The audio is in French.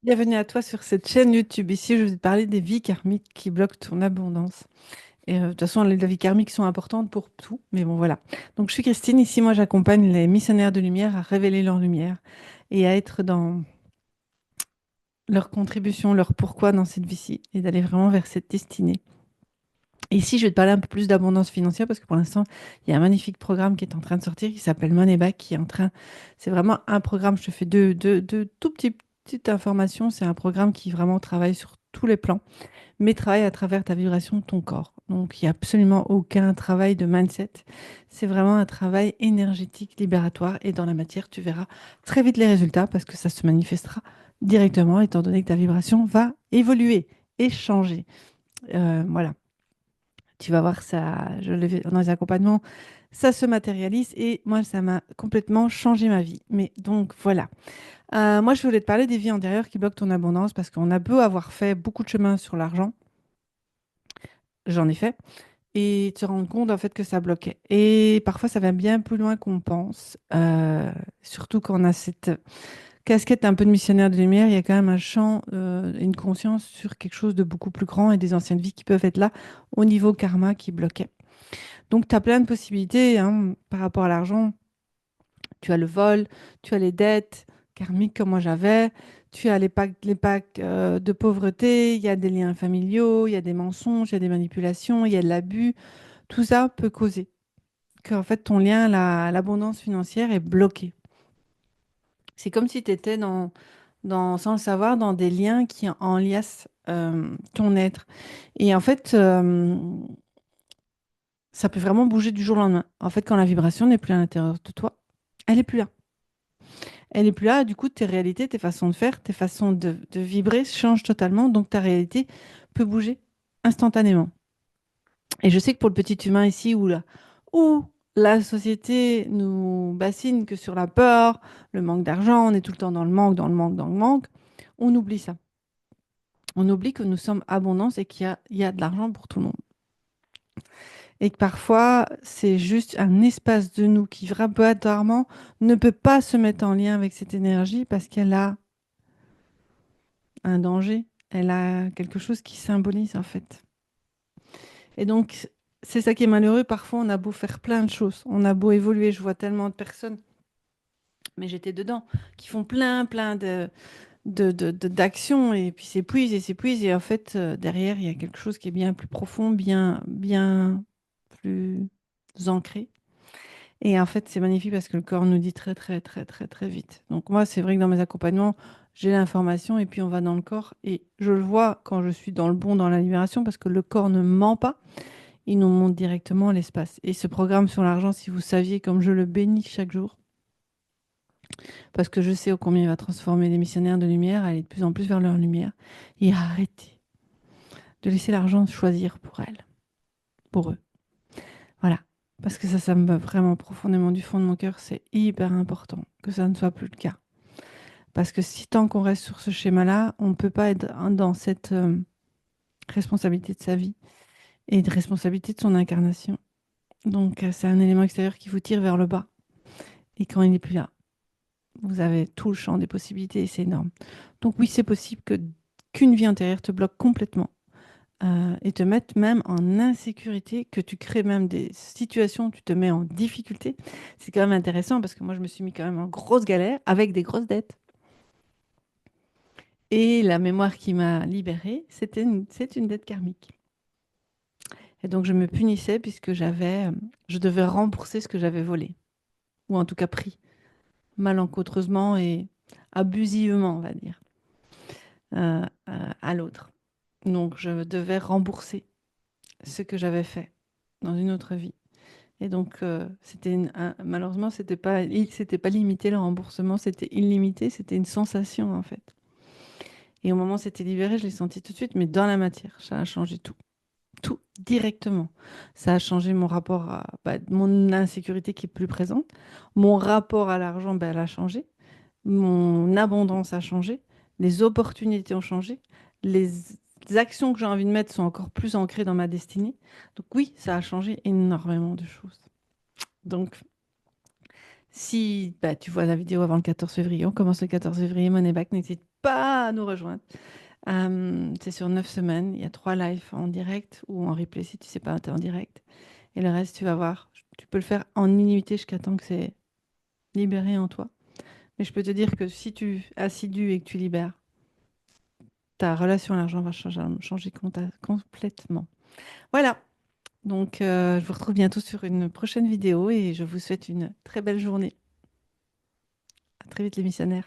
Bienvenue à toi sur cette chaîne YouTube. Ici, je vais te parler des vies karmiques qui bloquent ton abondance. Et de toute façon, les vies karmiques sont importantes pour tout, mais bon, voilà. Donc, je suis Christine. Ici, moi, j'accompagne les missionnaires de lumière à révéler leur lumière et à être dans leur contribution, leur pourquoi dans cette vie-ci et d'aller vraiment vers cette destinée. Et ici, je vais te parler un peu plus d'abondance financière parce que pour l'instant, il y a un magnifique programme qui est en train de sortir qui s'appelle Money Back, qui est en train. C'est vraiment un programme. Je te fais deux tout petites informations. C'est un programme qui vraiment travaille sur tous les plans, mais travaille à travers ta vibration de ton corps. Donc, il n'y a absolument aucun travail de mindset. C'est vraiment un travail énergétique libératoire. Et dans la matière, tu verras très vite les résultats parce que ça se manifestera directement, étant donné que ta vibration va évoluer et changer. Voilà. Tu vas voir ça, je l'ai vu dans les accompagnements, ça se matérialise et moi, ça m'a complètement changé ma vie. Mais donc, voilà. Moi, je voulais te parler des vies antérieures qui bloquent ton abondance parce qu'on a beau avoir fait beaucoup de chemin sur l'argent, j'en ai fait, et te rendre compte en fait que ça bloquait. Et parfois, ça va bien plus loin qu'on pense, surtout quand on a cette casquette un peu de missionnaire de lumière, il y a quand même un champ, une conscience sur quelque chose de beaucoup plus grand et des anciennes vies qui peuvent être là au niveau karma qui bloquait. Donc, tu as plein de possibilités hein, par rapport à l'argent. Tu as le vol, tu as les dettes karmiques comme moi j'avais, tu as les packs de pauvreté, il y a des liens familiaux, il y a des mensonges, il y a des manipulations, il y a de l'abus. Tout ça peut causer qu'en fait ton lien à l'abondance financière est bloqué. C'est comme si tu étais sans le savoir, dans des liens qui enlacent ton être. Et en fait, ça peut vraiment bouger du jour au lendemain. En fait, quand la vibration n'est plus à l'intérieur de toi, elle n'est plus là. Elle n'est plus là, du coup, tes réalités, tes façons de faire, tes façons de vibrer changent totalement, donc ta réalité peut bouger instantanément. Et je sais que pour le petit humain ici, où la société nous bassine que sur la peur, le manque d'argent, on est tout le temps dans le manque, dans le manque, dans le manque, on oublie ça. On oublie que nous sommes abondance et qu'il y a de l'argent pour tout le monde. Et que parfois, c'est juste un espace de nous qui vibratoirement ne peut pas se mettre en lien avec cette énergie parce qu'elle a un danger, elle a quelque chose qui symbolise en fait. Et donc, c'est ça qui est malheureux. Parfois, on a beau faire plein de choses, on a beau évoluer. Je vois tellement de personnes, mais j'étais dedans, qui font plein d'actions et puis s'épuisent et s'épuisent. Et en fait, derrière, il y a quelque chose qui est bien plus profond, bien plus ancré. Et en fait, c'est magnifique parce que le corps nous dit très vite. Donc moi, c'est vrai que dans mes accompagnements, j'ai l'information et puis on va dans le corps. Et je le vois quand je suis dans le bon, dans la libération, parce que le corps ne ment pas. Il nous montre directement l'espace. Et ce programme sur l'argent, si vous saviez comme je le bénis chaque jour, parce que je sais au combien il va transformer les missionnaires de lumière, aller de plus en plus vers leur lumière, et arrêter de laisser l'argent choisir pour elles, pour eux. Voilà. Parce que ça me va vraiment profondément du fond de mon cœur. C'est hyper important que ça ne soit plus le cas. Parce que si tant qu'on reste sur ce schéma-là, on ne peut pas être dans cette responsabilité de sa vie et de responsabilité de son incarnation. Donc, c'est un élément extérieur qui vous tire vers le bas. Et quand il n'est plus là, vous avez tout le champ des possibilités et c'est énorme. Donc oui, c'est possible qu'une vie intérieure te bloque complètement et te mette même en insécurité, que tu crées même des situations où tu te mets en difficulté. C'est quand même intéressant parce que moi, je me suis mis quand même en grosse galère avec des grosses dettes. Et la mémoire qui m'a libérée, c'est une dette karmique. Et donc, je me punissais puisque je devais rembourser ce que j'avais volé, ou en tout cas pris, malencontreusement et abusivement, on va dire, à l'autre. Donc, je devais rembourser ce que j'avais fait dans une autre vie. Et donc, malheureusement, c'était pas limité le remboursement, c'était illimité, c'était une sensation en fait. Et au moment où c'était libéré, je l'ai senti tout de suite, mais dans la matière, ça a changé tout. Tout directement. Ça a changé mon rapport à mon insécurité qui est plus présente. Mon rapport à l'argent, elle a changé. Mon abondance a changé. Les opportunités ont changé. Les actions que j'ai envie de mettre sont encore plus ancrées dans ma destinée. Donc oui, ça a changé énormément de choses. Donc Si bah, tu vois la vidéo avant le 14 février, on commence le 14 février, Money Back, n'hésite pas à nous rejoindre. C'est sur 9 semaines. Il y a 3 lives en direct ou en replay si tu sais pas, tu es en direct. Et le reste, tu vas voir. Tu peux le faire en illimité jusqu'à temps que c'est libéré en toi. Mais je peux te dire que si tu es assidu et que tu libères, ta relation à l'argent va changer complètement. Voilà. Donc, je vous retrouve bientôt sur une prochaine vidéo et je vous souhaite une très belle journée. À très vite, les missionnaires.